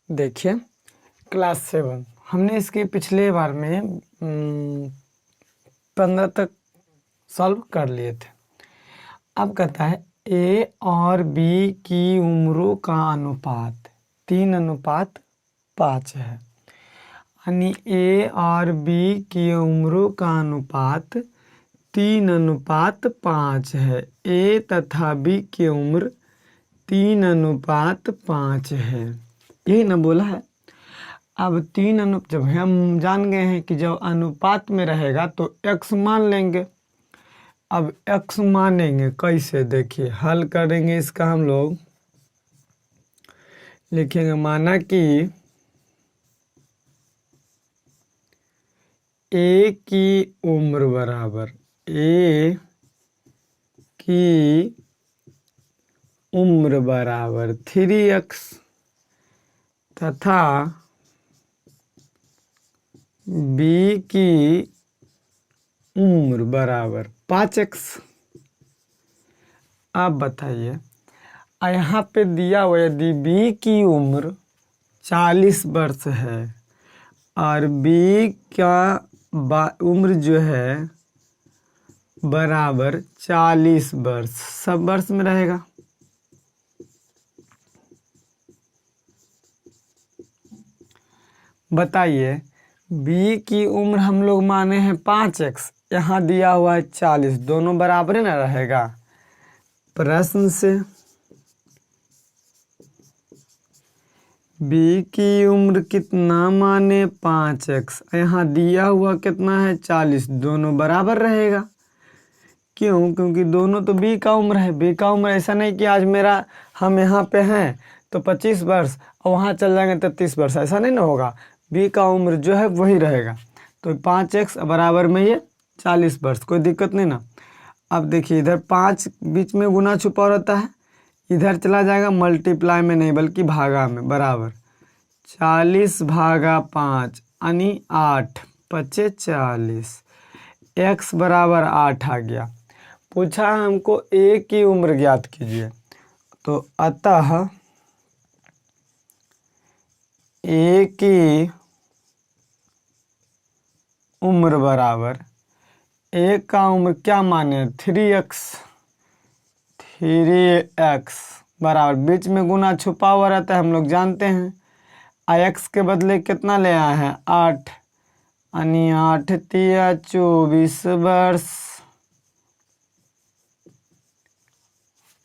देखिए क्लास 7 हमने इसके पिछले बार में 15 तक सॉल्व कर लिए थे। अब कहता है ए और बी की उम्रों का अनुपात 3:5 है, यानी ए और बी की उम्रों का अनुपात 3:5 है। ए तथा बी की उम्र 3:5 है, यही ना बोला है। अब जब हम जान गए हैं कि जब अनुपात में रहेगा तो x मान लेंगे। अब x मानेंगे कैसे, देखिए हल करेंगे इसका। हम लोग लिखेंगे माना कि a की उम्र बराबर a की उम्र बराबर 3x तथा b की उम्र बराबर 5x। आप बताइए, यहाँ पे दिया हुआ यदि b की उम्र 40 वर्ष है और b का उम्र जो है बराबर 40 वर्ष, सब वर्ष में रहेगा। बताइए b की उम्र हम लोग माने हैं 5x, यहाँ दिया हुआ है 40, दोनों बराबर ही ना रहेगा। प्रश्न से b की उम्र कितना माने 5x, यहाँ दिया हुआ कितना है 40, दोनों बराबर रहेगा। क्यों? क्योंकि दोनों तो b का उम्र है। b का उम्र ऐसा नहीं कि आज हम यहाँ पे हैं तो 25 वर्ष और वहाँ चल जाएंगे तो 30 वर्ष, ऐसा नहीं ना होगा। b का उम्र जो है वही रहेगा। तो 5x बराबर में ये 40 वर्ष, कोई दिक्कत नहीं ना। अब देखिए इधर 5 बीच में गुना छुपा रहता है, इधर चला जाएगा मल्टीप्लाई में नहीं बल्कि भागा में। बराबर 40 भागा 5 यानी 8 पचे 40, x बराबर 8 आ गया। पूछा हमको a की उम्र ज्ञात कीजिए, तो अतः a की उम्र बराबर a का उम्र क्या माने 3x बराबर, बीच में गुना छुपा हुआ रहता है, हम लोग जानते हैं। x के बदले कितना ले आए हैं 8, यानी 8 तिया 24 वर्ष।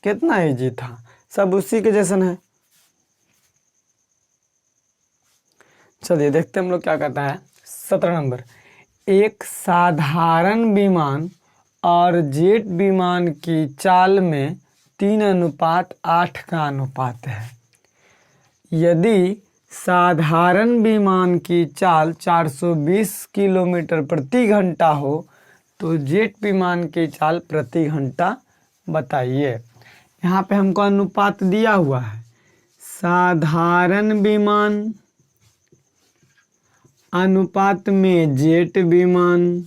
कितना इजी था, सब उसी के जैसन है। चलिए देखते हैं हम लोग क्या कहता है। 17 नंबर, एक साधारण विमान और जेट विमान की चाल में 3:8 का अनुपात है। यदि साधारण विमान की चाल 420 किलोमीटर प्रति घंटा हो तो जेट विमान की चाल प्रति घंटा बताइए। यहाँ पे हमको अनुपात दिया हुआ है। साधारण विमान अनुपात में जेट विमान,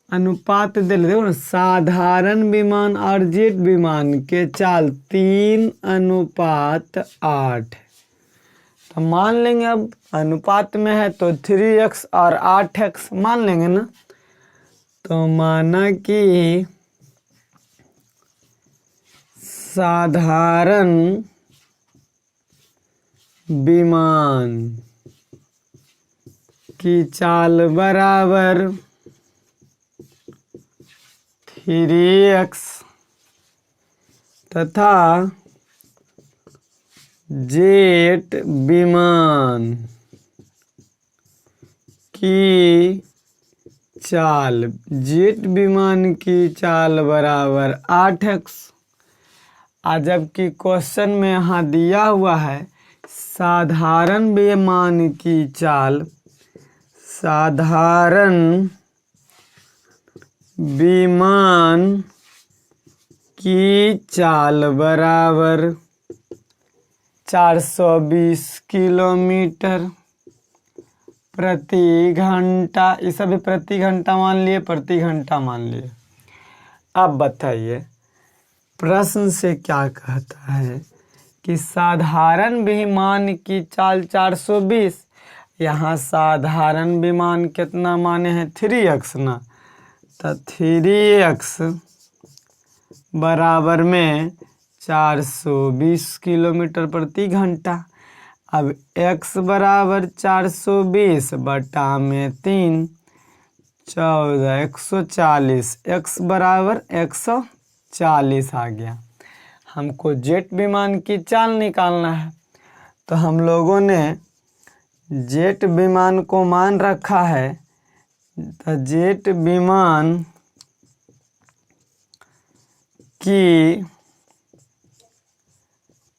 अनुपात दे देखो ना, साधारण विमान और जेट विमान के चाल 3:8। तो मान लेंगे, अब अनुपात में है तो 3x और 8x मान लेंगे ना। तो माना कि साधारण विमान की चाल बराबर 3x तथा जेट विमान की चाल बराबर 8x। जबकि क्वेश्चन में यहाँ दिया हुआ है साधारण विमान की चाल बराबर 420 किलोमीटर प्रति घंटा। ये सभी प्रति घंटा मान लिए, प्रति घंटा मान लिए। अब बताइए प्रश्न से क्या कहता है कि साधारण विमान की चाल 420, यहाँ साधारण विमान कितना माने हैं 3x ना, तो 3x बराबर में 420 किलोमीटर प्रति घंटा। अब x बराबर 420 बटा में 3 14 140, x बराबर 140 आ गया। हमको जेट विमान की चाल निकालना है, तो हम लोगों ने जेट विमान को मान रखा है, तो जेट विमान की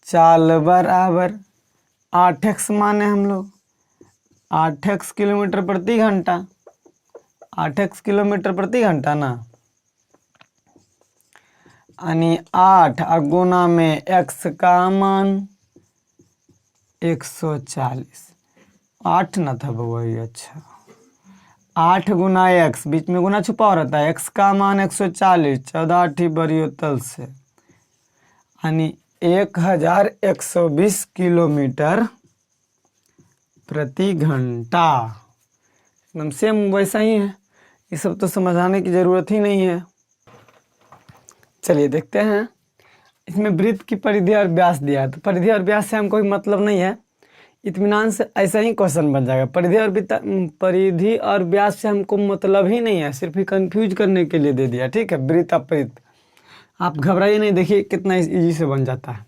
चाल बराबर 8x माने हम लोग, 8x किलोमीटर प्रति घंटा, 8x किलोमीटर प्रति घंटा ना, यानी 8 गुना में x का मान 140, 8 ना था वही, अच्छा 8 गुना x, बीच में गुना छुपा हो रहता है, x का मान 140, 14 8 बड़ी तल से, यानी 1120 किलोमीटर प्रति घंटा। एकदम सेम वैसा ही है, ये सब तो समझाने की ज़रूरत ही नहीं है। चलिए देखते हैं, इसमें वृत्त की परिधि और व्यास दिया है, तो परिधि और व्यास से हमको कोई मतलब नहीं है, इत्मीनान से ऐसा ही क्वेश्चन बन जाएगा। परिधि और व्यास से हमको मतलब ही नहीं है, सिर्फ ही कंफ्यूज करने के लिए दे दिया, ठीक है। वृत्त अपवृत्त आप घबराइए नहीं, देखिए कितना इजी से बन जाता है।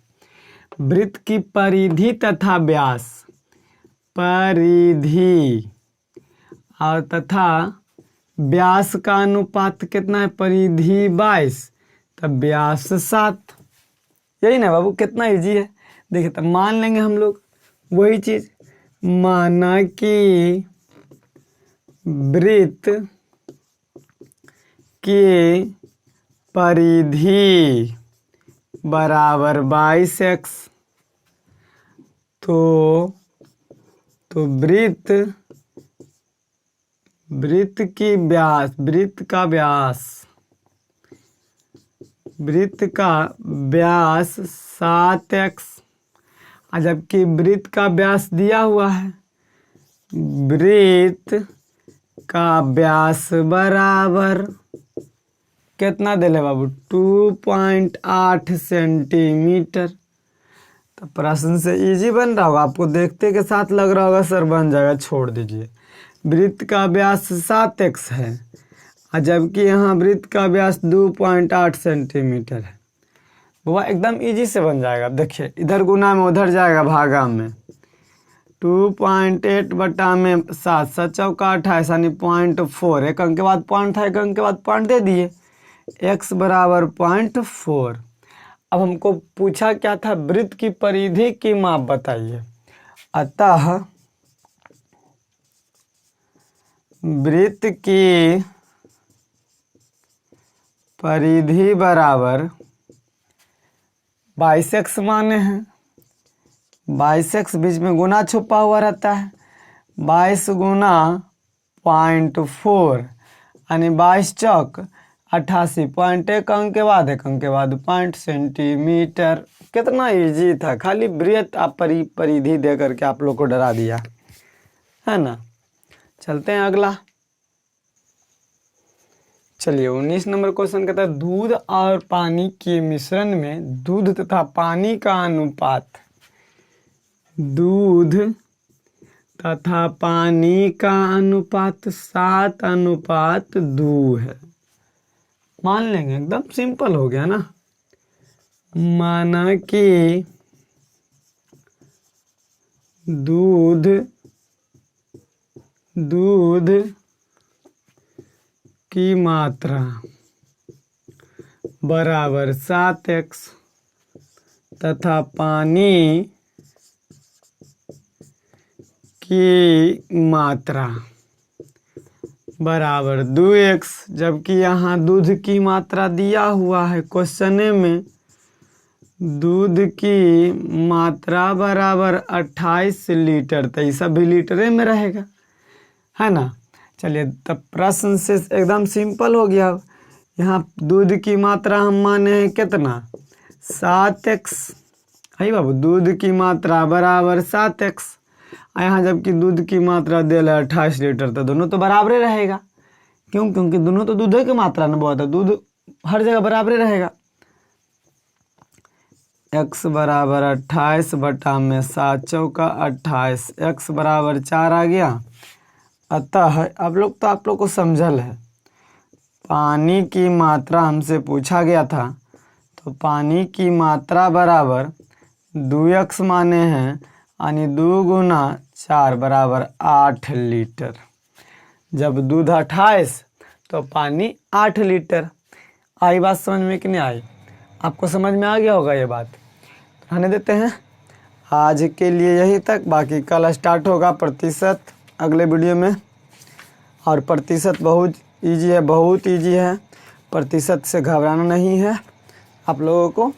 वृत्त की परिधि तथा व्यास, परिधि और तथा व्यास का अनुपात कितना है, परिधि 22 तब व्यास 7, यही ना बाबू, कितना इजी है। देखिए तब मान लेंगे हम लोग वही चीज, माना कि वृत्त की परिधि बराबर 22x, तो वृत्त की व्यास, वृत्त का व्यास 7x, जबकि वृत्त का व्यास दिया हुआ है, वृत्त का व्यास बराबर कितना दे ले बाबू, 2.8 सेंटीमीटर। तो प्रश्न से इजी बन रहा होगा, आपको देखते के साथ लग रहा होगा सर बन जाएगा, छोड़ दीजिए। वृत्त का व्यास 7x है, जबकि यहाँ वृत्त का व्यास 2.8 सेंटीमीटर है, वो एकदम इजी से बन जाएगा। देखिए इधर गुना में उधर जाएगा भागा में, 2.8 बटा में 7, 7 चौका 28, यानी 0.4, एक अंक के बाद पॉइंट था, एक अंक के बाद पॉइंट दे दिए, x बराबर 0.4। अब हमको पूछा क्या था, वृत्त की परिधि की माप बताइए। अतः वृत्त की परिधि बराबर 22x माने हैं, 22x बीच में गुना छुपा हुआ रहता है, 22 गुना 0.4 यानी 22 चौक 88, 0.1 अंक के बाद 1 अंक के बाद 0.5 सेंटीमीटर। कितना इजी था, खाली वृत्त आप परिधि दे करके आप लोग को डरा दिया है ना। चलते हैं अगला। चलिए 19 नंबर क्वेश्चन कहता है, दूध और पानी के मिश्रण में दूध तथा पानी का अनुपात, दूध तथा पानी का अनुपात 7:2 है। मान लेंगे, एकदम सिंपल हो गया ना। माना कि दूध की मात्रा बराबर 7x तथा पानी की मात्रा बराबर 2x, जबकि यहाँ दूध की मात्रा दिया हुआ है क्वेश्चन में, दूध की मात्रा बराबर 28 लीटर, तो ये सब भी लीटरे में रहेगा, है ना। चलिए तब प्रश्न से एकदम सिंपल हो गया। यहाँ दूध की मात्रा हम माने हैं कितना, 7x, है बाबू, दूध की मात्रा बराबर 7x। यहाँ जबकि दूध की मात्रा दिल है 28 लीटर, तो दोनों तो बराबर ही रहेगा। क्यों? क्योंकि दोनों तो दूध की मात्रा में बहुत है, दूध हर जगह बराबर ही रहेगा। x बराबर 28 बटा में 7 चौका 28, x बराबर 4 आ गया। अतः आप लोग को समझल है, पानी की मात्रा हमसे पूछा गया था, तो पानी की मात्रा बराबर 2x माने हैं, यानी 2 गुना 4 बराबर 8 लीटर। जब दूध 28 तो पानी 8 लीटर। आई बात समझ में कि नहीं आई? आपको समझ में आ गया होगा ये बात। रहने देते हैं आज के लिए यही तक, बाकी कल स्टार्ट होगा प्रतिशत अगले वीडियो में। और प्रतिशत बहुत इजी है, बहुत इजी है, प्रतिशत से घबराना नहीं है आप लोगों को।